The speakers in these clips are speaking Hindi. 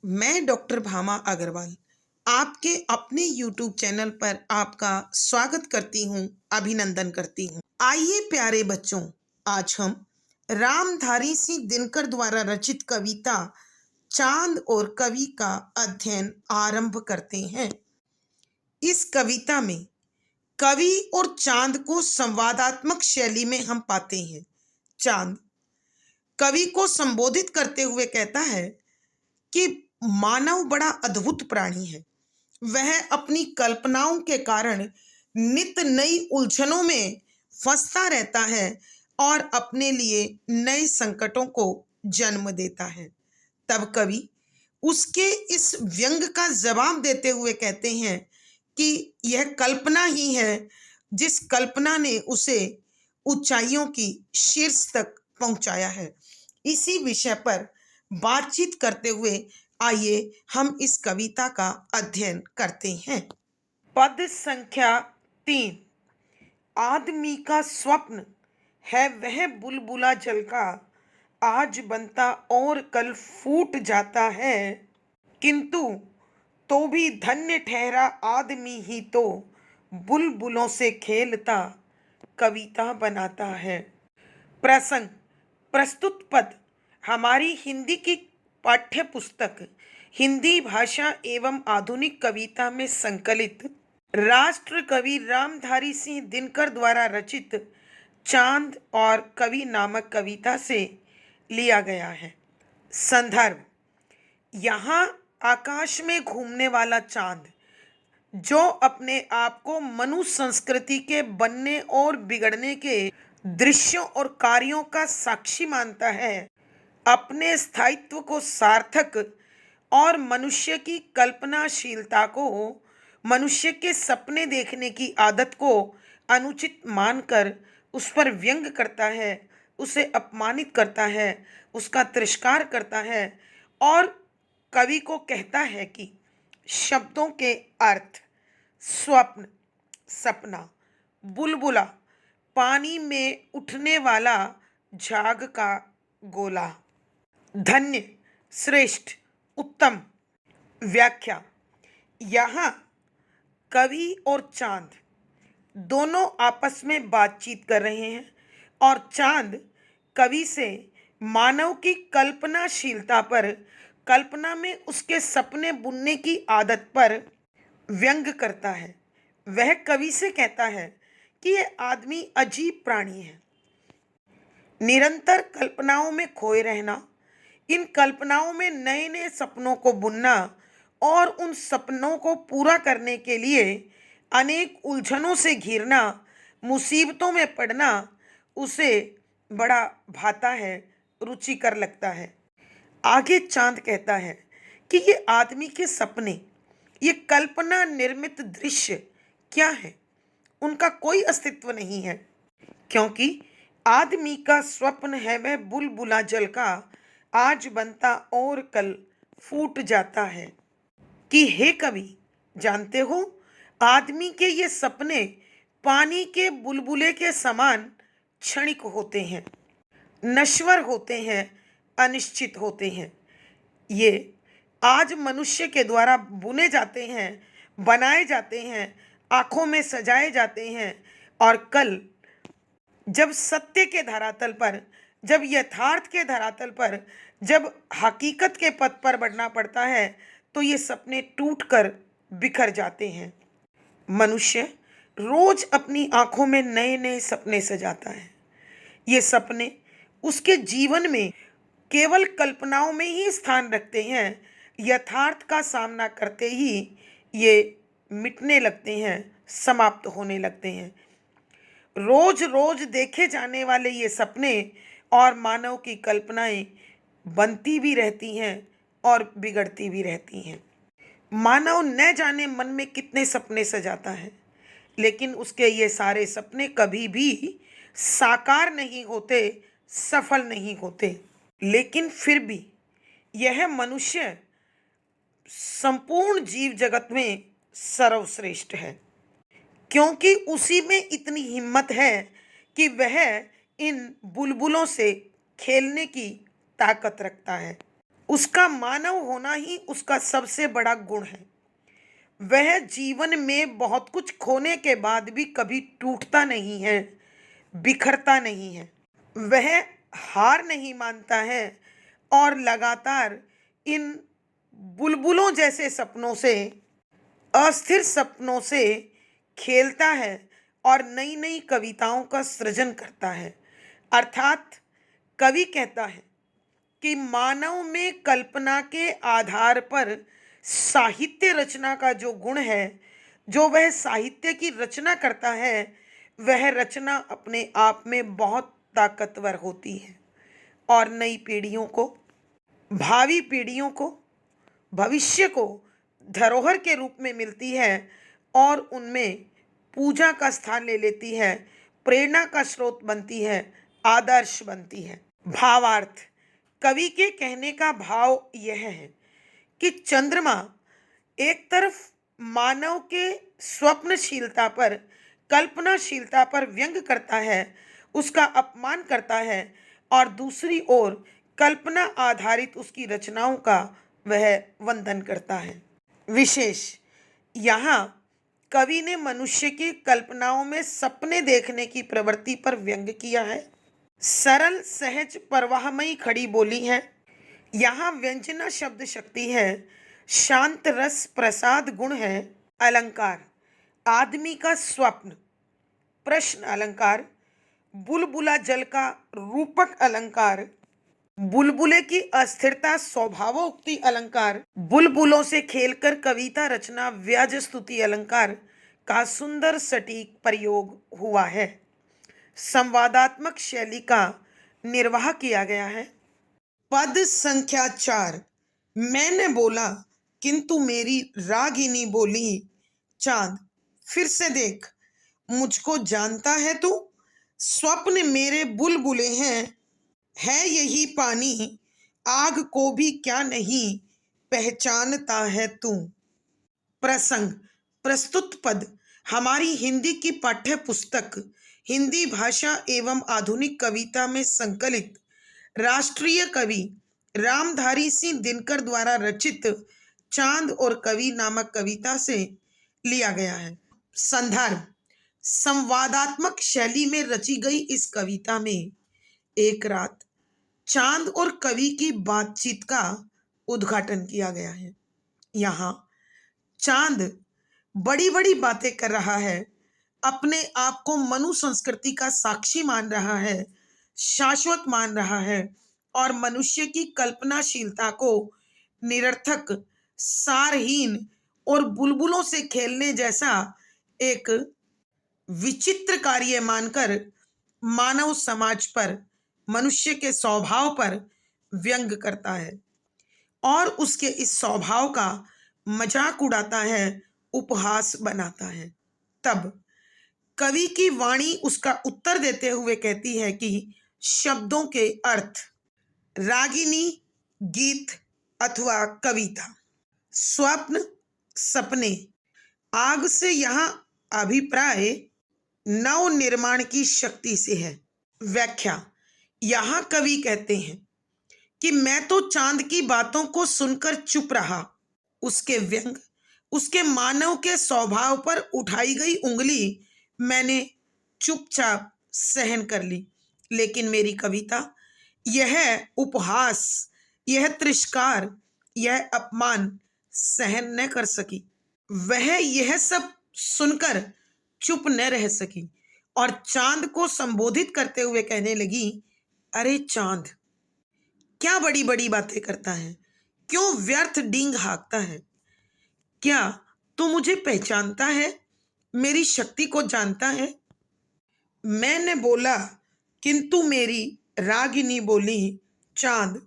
मैं डॉक्टर भामा अग्रवाल आपके अपने यूट्यूब चैनल पर आपका स्वागत करती हूँ, अभिनंदन करती हूँ। आइए प्यारे बच्चों, आज हम रामधारी सिंह दिनकर द्वारा रचित कविता चांद और कवि का अध्ययन आरंभ करते हैं। इस कविता में कवि और चांद को संवादात्मक शैली में हम पाते हैं। चांद कवि को संबोधित करते हुए कहता है कि मानव बड़ा अद्भुत प्राणी है। वह अपनी कल्पनाओं के कारण नित नई उलझनों में फंसता रहता है और अपने लिए नए संकटों को जन्म देता है। तब कवि उसके इस व्यंग का जवाब देते हुए कहते हैं कि यह कल्पना ही है, जिस कल्पना ने उसे ऊंचाइयों की शीर्ष तक पहुंचाया है। इसी विषय पर बातचीत करते हुए आइए हम इस कविता का अध्ययन करते हैं। पद संख्या 3। आदमी का स्वप्न है वह बुलबुला जल का, आज बनता और कल फूट जाता है, किंतु तो भी धन्य ठहरा आदमी ही तो बुलबुलों से खेलता कविता बनाता है। प्रसंग प्रस्तुत पद हमारी हिंदी की पाठ्य पुस्तक हिंदी भाषा एवं आधुनिक कविता में संकलित राष्ट्र कवि रामधारी सिंह दिनकर द्वारा रचित चांद और कवि नामक कविता से लिया गया है। संदर्भ: यहाँ आकाश में घूमने वाला चांद, जो अपने आप को मनुष्य संस्कृति के बनने और बिगड़ने के दृश्यों और कार्यों का साक्षी मानता है, अपने स्थायित्व को सार्थक और मनुष्य की कल्पनाशीलता को, मनुष्य के सपने देखने की आदत को अनुचित मानकर उस पर व्यंग करता है, उसे अपमानित करता है, उसका तिरस्कार करता है और कवि को कहता है कि शब्दों के अर्थ स्वप्न, सपना, बुलबुला, पानी में उठने वाला झाग का गोला, धन्य, श्रेष्ठ, उत्तम। व्याख्या: यहाँ कवि और चांद दोनों आपस में बातचीत कर रहे हैं और चांद कवि से मानव की कल्पनाशीलता पर, कल्पना में उसके सपने बुनने की आदत पर व्यंग करता है। वह कवि से कहता है कि यह आदमी अजीब प्राणी है, निरंतर कल्पनाओं में खोए रहना, इन कल्पनाओं में नए नए सपनों को बुनना और उन सपनों को पूरा करने के लिए अनेक उलझनों से घिरना, मुसीबतों में पड़ना उसे बड़ा भाता है, रुचिकर लगता है। आगे चांद कहता है कि ये आदमी के सपने, ये कल्पना निर्मित दृश्य क्या है, उनका कोई अस्तित्व नहीं है, क्योंकि आदमी का स्वप्न है वह बुलबुला जल का, आज बनता और कल फूट जाता है। कि हे कवि, जानते हो आदमी के ये सपने पानी के बुलबुले के समान क्षणिक होते हैं, नश्वर होते हैं, अनिश्चित होते हैं। ये आज मनुष्य के द्वारा बुने जाते हैं, बनाए जाते हैं, आँखों में सजाए जाते हैं और कल जब सत्य के धरातल पर, जब यथार्थ के धरातल पर, जब हकीकत के पथ पर बढ़ना पड़ता है तो ये सपने टूटकर बिखर जाते हैं। मनुष्य रोज अपनी आंखों में नए नए सपने सजाता है। ये सपने उसके जीवन में केवल कल्पनाओं में ही स्थान रखते हैं, यथार्थ का सामना करते ही ये मिटने लगते हैं, समाप्त होने लगते हैं। रोज रोज देखे जाने वाले ये सपने और मानव की कल्पनाएं बनती भी रहती हैं और बिगड़ती भी रहती हैं। मानव न जाने मन में कितने सपने सजाता है, लेकिन उसके ये सारे सपने कभी भी साकार नहीं होते, सफल नहीं होते। लेकिन फिर भी यह मनुष्य संपूर्ण जीव जगत में सर्वश्रेष्ठ है, क्योंकि उसी में इतनी हिम्मत है कि वह इन बुलबुलों से खेलने की ताकत रखता है। उसका मानव होना ही उसका सबसे बड़ा गुण है। वह जीवन में बहुत कुछ खोने के बाद भी कभी टूटता नहीं है, बिखरता नहीं है। वह हार नहीं मानता है और लगातार इन बुलबुलों जैसे सपनों से, अस्थिर सपनों से खेलता है और नई नई कविताओं का सृजन करता है। अर्थात कवि कहता है कि मानव में कल्पना के आधार पर साहित्य रचना का जो गुण है, जो वह साहित्य की रचना करता है, वह रचना अपने आप में बहुत ताकतवर होती है और नई पीढ़ियों को, भावी पीढ़ियों को, भविष्य को धरोहर के रूप में मिलती है और उनमें पूजा का स्थान ले लेती है, प्रेरणा का स्रोत बनती है, आदर्श बनती है। भावार्थ, कवि के कहने का भाव यह है कि चंद्रमा एक तरफ मानव के स्वप्नशीलता पर, कल्पनाशीलता पर व्यंग करता है, उसका अपमान करता है, और दूसरी ओर कल्पना आधारित उसकी रचनाओं का वह वंदन करता है। विशेष, यहाँ कवि ने मनुष्य की कल्पनाओं में सपने देखने की प्रवृत्ति पर व्यंग किया है। सरल, सहज, प्रवाहमयी खड़ी बोली है। यहाँ व्यंजना शब्द शक्ति है, शांत रस प्रसाद गुण है। अलंकार, आदमी का स्वप्न, प्रश्न अलंकार, बुलबुला जल का रूपक अलंकार, बुलबुले की अस्थिरता स्वभावोक्ति अलंकार, बुलबुलों से खेलकर कविता रचना व्याज स्तुति अलंकार का सुंदर सटीक प्रयोग हुआ है। संवादात्मक शैली का निर्वाह किया गया है। पद संख्या 4। मैंने बोला किंतु मेरी रागिनी बोली, चांद फिर से देख मुझको जानता है तू, स्वप्न मेरे बुलबुले हैं, है यही पानी, आग को भी क्या नहीं पहचानता है तू। प्रसंग, प्रस्तुत पद हमारी हिंदी की पाठ्य पुस्तक हिंदी भाषा एवं आधुनिक कविता में संकलित राष्ट्रीय कवि रामधारी सिंह दिनकर द्वारा रचित चांद और कवि नामक कविता से लिया गया है। संदर्भ, संवादात्मक शैली में रची गई इस कविता में एक रात चांद और कवि की बातचीत का उद्घाटन किया गया है। यहाँ चांद बड़ी बड़ी बातें कर रहा है, अपने आप को मनु संस्कृति का साक्षी मान रहा है, शाश्वत मान रहा है और मनुष्य की कल्पनाशीलता को निरर्थक, सारहीन और बुलबुलों से खेलने जैसा एक विचित्र कार्य मानकर मानव समाज पर, मनुष्य के स्वभाव पर व्यंग करता है और उसके इस स्वभाव का मजाक उड़ाता है, उपहास बनाता है। तब कवि की वाणी उसका उत्तर देते हुए कहती है कि शब्दों के अर्थ, रागिनी गीत अथवा कविता, स्वप्न सपने, आग से यहाँ अभिप्राय नव निर्माण की शक्ति से है। व्याख्या, यहाँ कवि कहते हैं कि मैं तो चांद की बातों को सुनकर चुप रहा, उसके व्यंग, उसके मानव के स्वभाव पर उठाई गई उंगली मैंने चुपचाप सहन कर ली, लेकिन मेरी कविता यह उपहास, यह तिरस्कार, यह अपमान सहन न कर सकी। वह यह सब सुनकर चुप न रह सकी और चांद को संबोधित करते हुए कहने लगी, अरे चांद, क्या बड़ी बड़ी बातें करता है, क्यों व्यर्थ डींग हाँकता है, क्या तू मुझे पहचानता है, मेरी शक्ति को जानता है। मैंने बोला किंतु मेरी रागिनी बोली, चांद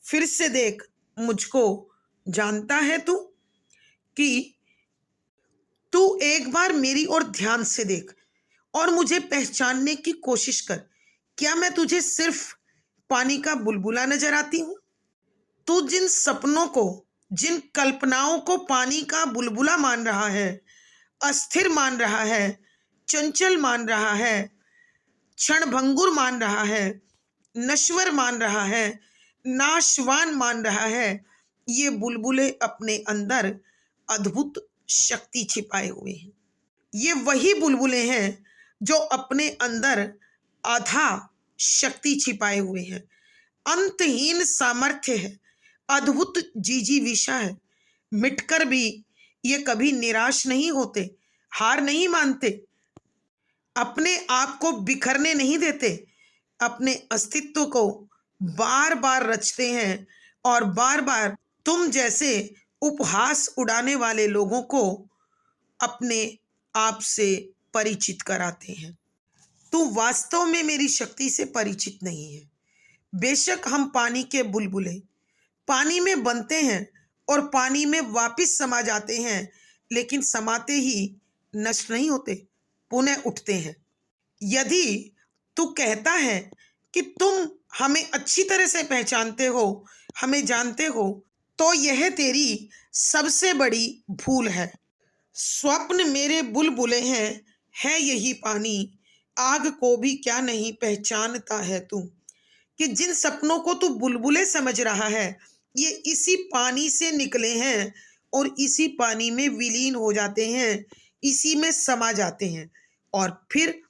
फिर से देख मुझको जानता है तू, कि तू एक बार मेरी ओर ध्यान से देख और मुझे पहचानने की कोशिश कर। क्या मैं तुझे सिर्फ पानी का बुलबुला नजर आती हूँ? तू जिन सपनों को, जिन कल्पनाओं को पानी का बुलबुला मान रहा है, अस्थिर मान रहा है, चंचल मान रहा है, क्षणभंगुर मान रहा है, नश्वर मान रहा है, नाशवान मान रहा है। ये बुलबुले अपने अंदर अद्भुत शक्ति छिपाए हुए हैं। ये वही बुलबुले हैं जो अपने अंदर आधा शक्ति छिपाए हुए हैं। अंतहीन सामर्थ्य है, अद्भुत जिजीविषा है। मिटकर भी ये कभी निराश नहीं होते, हार नहीं मानते, अपने आप को बिखरने नहीं देते, अपने अस्तित्व को बार बार रचते हैं और बार बार तुम जैसे उपहास उड़ाने वाले लोगों को अपने आप से परिचित कराते हैं। तू वास्तव में मेरी शक्ति से परिचित नहीं है। बेशक हम पानी के बुलबुले पानी में बनते हैं और पानी में वापस समा जाते हैं, लेकिन समाते ही नष्ट नहीं होते, पुनः उठते हैं। यदि तू कहता है कि तुम हमें अच्छी तरह से पहचानते हो, हमें जानते हो, तो यह तेरी सबसे बड़ी भूल है। स्वप्न मेरे बुलबुले हैं, है यही पानी, आग को भी क्या नहीं पहचानता है तू। कि जिन सपनों को तू बुलबुले समझ रहा है, ये इसी पानी से निकले हैं और इसी पानी में विलीन हो जाते हैं, इसी में समा जाते हैं और फिर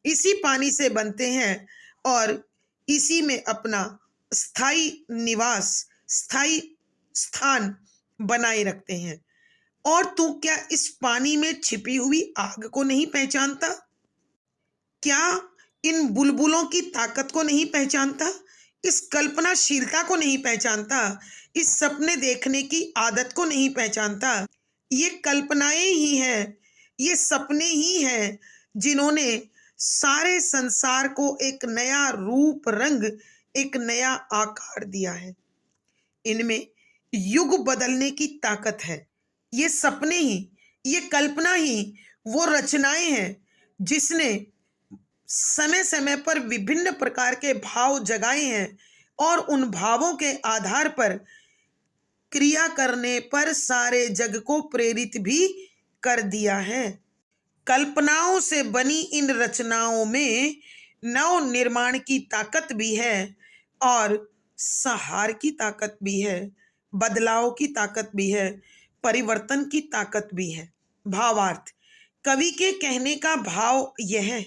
इसी पानी से बनते हैं और इसी में अपना स्थायी निवास, स्थायी स्थान बनाए रखते हैं। और तू क्या इस पानी में छिपी हुई आग को नहीं पहचानता? क्या इन बुलबुलों की ताकत को नहीं पहचानता? इस कल्पनाशीलता को नहीं पहचानता? इस सपने देखने की आदत को नहीं पहचानता? ये कल्पनाएं ही हैं, ये सपने ही हैं जिन्होंने सारे संसार को एक नया रूप, रंग, एक नया आकार दिया है। इनमें युग बदलने की ताकत है। ये सपने ही, ये कल्पना ही वो रचनाएं हैं जिसने समय समय पर विभिन्न प्रकार के भाव जगाए हैं और उन भावों के आधार पर क्रिया करने पर सारे जग को प्रेरित भी कर दिया है। कल्पनाओं से बनी इन रचनाओं में नव निर्माण की ताकत भी है और संहार की ताकत भी है, बदलाव की ताकत भी है, परिवर्तन की ताकत भी है। भावार्थ, कवि के कहने का भाव यह है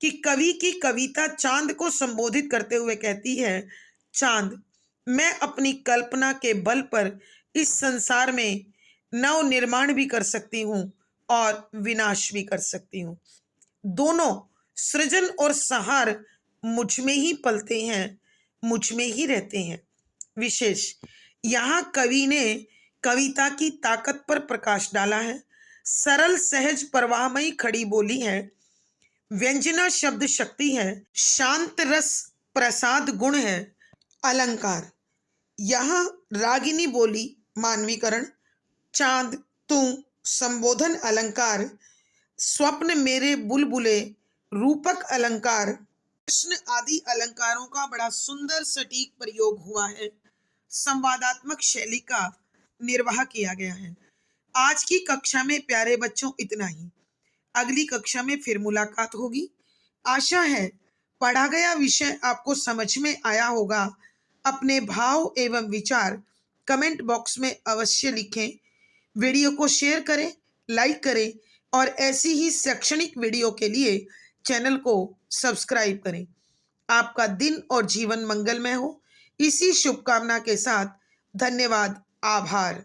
कि कवि की कविता चांद को संबोधित करते हुए कहती है, चांद, मैं अपनी कल्पना के बल पर इस संसार में नव निर्माण भी कर सकती हूँ और विनाश भी कर सकती हूँ। दोनों सृजन और संहार मुझ में ही पलते हैं, मुझ में ही रहते हैं। विशेष यहाँ कवि ने कविता की ताकत पर प्रकाश डाला है। सरल, सहज, प्रवाहमयी खड़ी बोली है, व्यंजना शब्द शक्ति है, शांत रस प्रसाद गुण है, अलंकार। यहाँ रागिनी बोली मानवीकरण, चांद, तू संबोधन अलंकार, स्वप्न मेरे बुलबुले रूपक अलंकार, प्रश्न आदि अलंकारों का बड़ा सुंदर सटीक प्रयोग हुआ है। संवादात्मक शैली का निर्वाह किया गया है। आज की कक्षा में प्यारे बच्चों इतना ही। अगली कक्षा में फिर मुलाकात होगी। आशा है पढ़ा गया विषय आपको समझ में आया होगा। अपने भाव एवं विचार कमेंट बॉक्स में अवश्य लिखें। वीडियो को शेयर करें, लाइक करें और ऐसी ही शैक्षणिक वीडियो के लिए चैनल को सब्सक्राइब करें। आपका दिन और जीवन मंगलमय हो, इसी शुभकामना के साथ धन्यवाद, आभार।